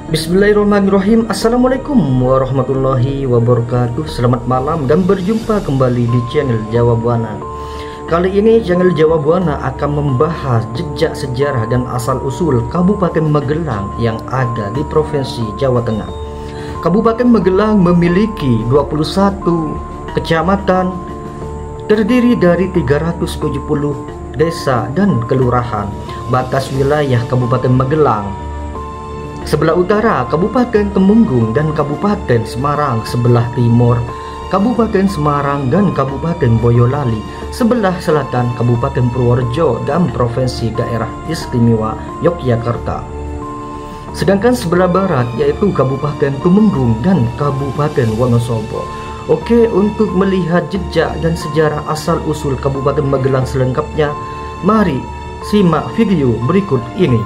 Bismillahirrahmanirrahim. Assalamualaikum warahmatullahi wabarakatuh. Selamat malam dan berjumpa kembali di channel Jawa Buana. Kali ini channel Jawa Buana akan membahas jejak sejarah dan asal-usul Kabupaten Magelang yang ada di Provinsi Jawa Tengah. Kabupaten Magelang memiliki 21 kecamatan, terdiri dari 370 desa dan kelurahan. Batas wilayah Kabupaten Magelang: sebelah utara Kabupaten Temenggung dan Kabupaten Semarang, sebelah timur Kabupaten Semarang dan Kabupaten Boyolali, sebelah selatan Kabupaten Purworejo dan Provinsi Daerah Istimewa Yogyakarta. Sedangkan sebelah barat yaitu Kabupaten Temenggung dan Kabupaten Wonosobo. Oke, untuk melihat jejak dan sejarah asal-usul Kabupaten Magelang selengkapnya, mari simak video berikut ini.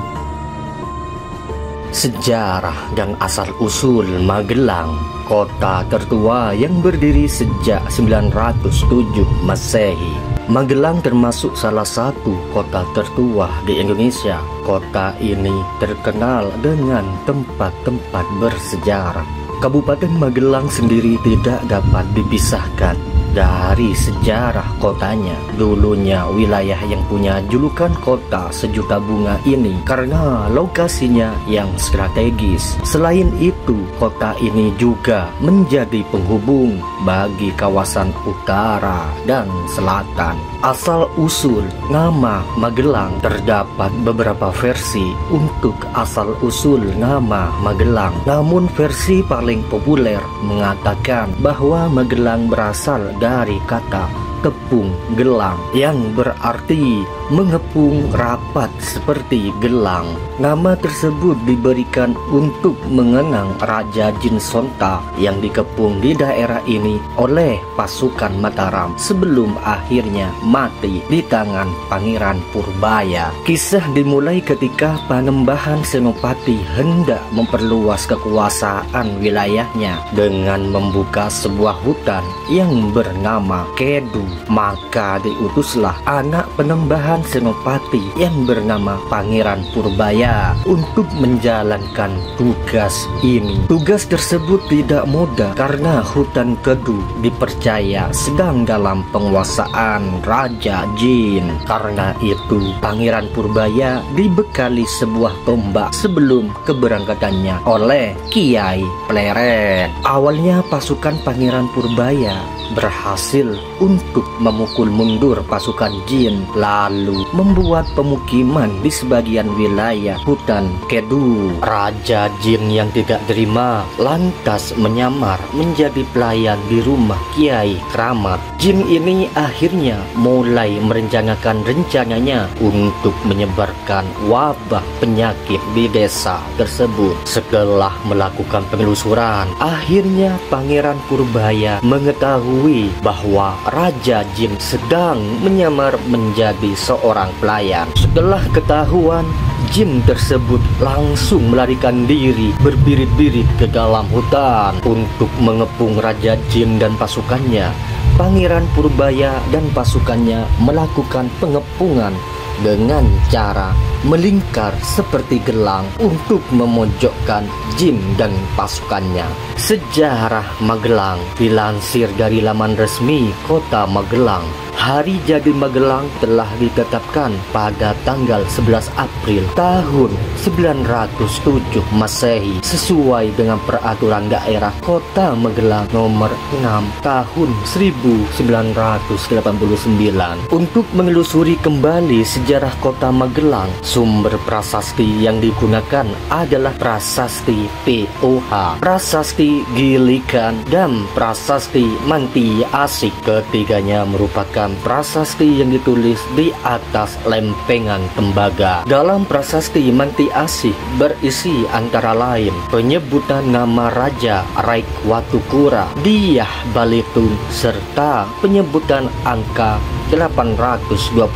Sejarah dan asal-usul Magelang, kota tertua yang berdiri sejak 907 Masehi. Magelang termasuk salah satu kota tertua di Indonesia. Kota ini terkenal dengan tempat-tempat bersejarah. Kabupaten Magelang sendiri tidak dapat dipisahkan dari sejarah kotanya. Dulunya wilayah yang punya julukan kota sejuta bunga ini karena lokasinya yang strategis. Selain itu, kota ini juga menjadi penghubung bagi kawasan utara dan selatan. Asal-usul nama Magelang, terdapat beberapa versi untuk asal-usul nama Magelang. Namun versi paling populer mengatakan bahwa Magelang berasal dari kata tepung gelang yang berarti mengepung rapat seperti gelang. Nama tersebut diberikan untuk mengenang Raja Jin Sonta yang dikepung di daerah ini oleh pasukan Mataram sebelum akhirnya mati di tangan Pangeran Purbaya. Kisah dimulai ketika Panembahan Senopati hendak memperluas kekuasaan wilayahnya dengan membuka sebuah hutan yang bernama Kedu. Maka diutuslah anak Panembahan Senopati yang bernama Pangeran Purbaya untuk menjalankan tugas ini. Tugas tersebut tidak mudah karena hutan Kedu dipercaya sedang dalam penguasaan Raja Jin. Karena itu Pangeran Purbaya dibekali sebuah tombak sebelum keberangkatannya oleh Kiai Pleret. Awalnya pasukan Pangeran Purbaya berhasil untuk memukul mundur pasukan Jin, lalu membuat pemukiman di sebagian wilayah hutan Kedu. Raja Jin yang tidak terima lantas menyamar menjadi pelayan di rumah Kiai Kramat. Jin ini akhirnya mulai merencanakan rencananya untuk menyebarkan wabah penyakit di desa tersebut. Setelah melakukan penelusuran, akhirnya Pangeran Purbaya mengetahui bahwa Raja Jin sedang menyamar menjadi seorang pelayan. Setelah ketahuan, Jin tersebut langsung melarikan diri berbirit-birit ke dalam hutan untuk mengepung Raja Jin dan pasukannya. Pangeran Purbaya dan pasukannya melakukan pengepungan dengan cara melingkar seperti gelang untuk memojokkan Jin dan pasukannya. Sejarah Magelang dilansir dari laman resmi Kota Magelang. Hari jadi Magelang telah ditetapkan pada tanggal 11 April tahun 907 Masehi sesuai dengan peraturan daerah Kota Magelang nomor 6 tahun 1989. Untuk menelusuri kembali sejarah Kota Magelang, sumber prasasti yang digunakan adalah prasasti POH, prasasti Gilikan, dan prasasti Manti Asik. Ketiganya merupakan prasasti yang ditulis di atas lempengan tembaga. Dalam prasasti Manti Asih berisi antara lain penyebutan nama Raja Raikwatukura, Diah Balitung, serta penyebutan angka 829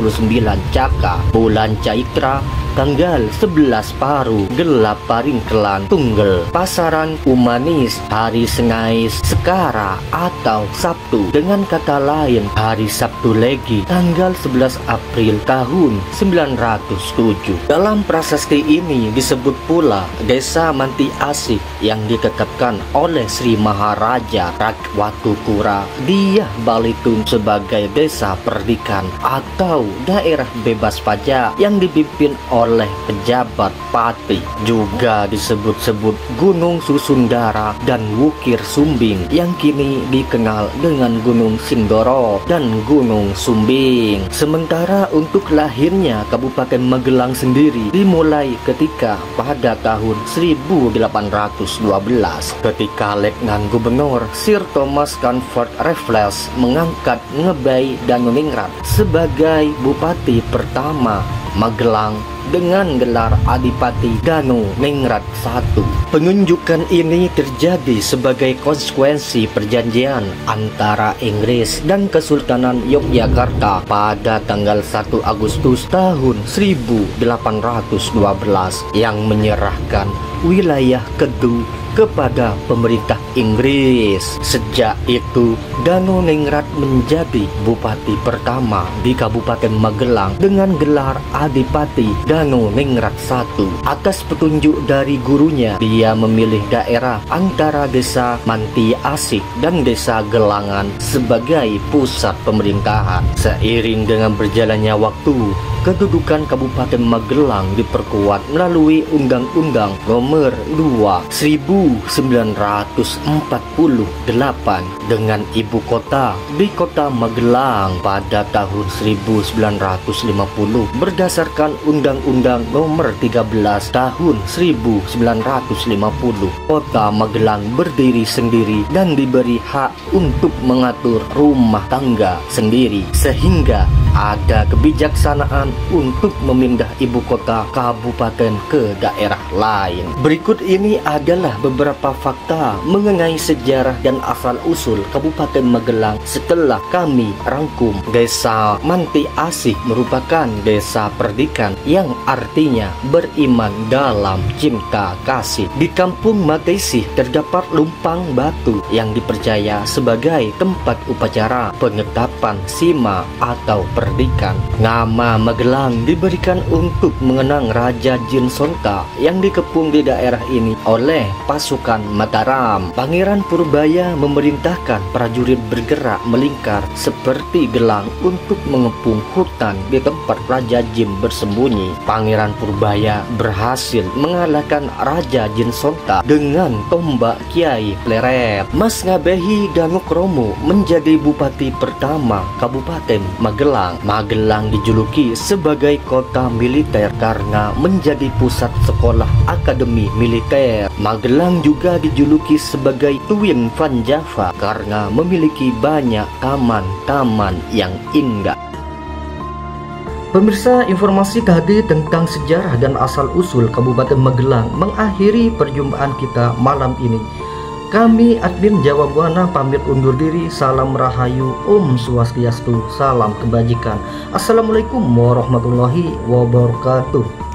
Caka, bulan Caitra, tanggal 11 Paru, gelap paring kelan tunggal, pasaran Umanis, hari Sengais, Sekara atau Sabtu. Dengan kata lain, hari Sabtu Legi, tanggal 11 April tahun 907. Dalam prasasti ini disebut pula Desa Manti Asih yang ditetapkan oleh Sri Maharaja Rakwatukura Diah Balitun sebagai desa perdikan atau daerah bebas pajak yang dipimpin oleh pejabat pati. Juga disebut-sebut Gunung Susundara dan Wukir Sumbing yang kini dikenal dengan Gunung Sindoro dan Gunung Sumbing. Sementara untuk lahirnya Kabupaten Magelang sendiri dimulai ketika pada tahun 1812 ketika Letnan Gubernur Sir Thomas Comfort Raffles mengangkat Ngebay Danuningrat sebagai Bupati pertama Magelang dengan gelar Adipati Danuningrat I. Penunjukan ini terjadi sebagai konsekuensi perjanjian antara Inggris dan Kesultanan Yogyakarta pada tanggal 1 Agustus tahun 1812 yang menyerahkan wilayah Kedu kepada pemerintah Inggris. Sejak itu, Danuningrat menjadi bupati pertama di Kabupaten Magelang dengan gelar Adipati Danuningrat I. Atas petunjuk dari gurunya, dia memilih daerah antara Desa Manti Asih dan Desa Gelangan sebagai pusat pemerintahan. Seiring dengan berjalannya waktu, kedudukan Kabupaten Magelang diperkuat melalui Undang-Undang Nomor 2 1948 dengan ibu kota di Kota Magelang pada tahun 1950 berdasarkan Undang-Undang Nomor 13 tahun 1950. Kota Magelang berdiri sendiri dan diberi hak untuk mengatur rumah tangga sendiri sehingga ada kebijaksanaan untuk memindah ibu kota kabupaten ke daerah lain. Berikut ini adalah beberapa fakta mengenai sejarah dan asal-usul Kabupaten Magelang setelah kami rangkum. Desa Manti Asih merupakan desa perdikan yang artinya beriman dalam cinta kasih. Di Kampung Matesih terdapat lumpang batu yang dipercaya sebagai tempat upacara penetapan sima atau perdikan. Nama Magelang diberikan untuk mengenang Raja Jin Sonta yang dikepung di daerah ini oleh pasukan Mataram. Pangeran Purbaya memerintahkan prajurit bergerak melingkar seperti gelang untuk mengepung hutan di tempat Raja Jin bersembunyi. Pangeran Purbaya berhasil mengalahkan Raja Jin Sonta dengan tombak Kiai Pleret. Mas Ngabehi Danukromo menjadi bupati pertama Kabupaten Magelang. Magelang dijuluki sebagai kota militer karena menjadi pusat sekolah akademi militer. Magelang juga dijuluki sebagai Twin Van Java karena memiliki banyak taman-taman yang indah. Pemirsa, informasi tadi tentang sejarah dan asal-usul Kabupaten Magelang mengakhiri perjumpaan kita malam ini. Kami admin Jawa Buana pamit undur diri. Salam Rahayu, Om Swastiastu, salam kebajikan. Assalamualaikum warahmatullahi wabarakatuh.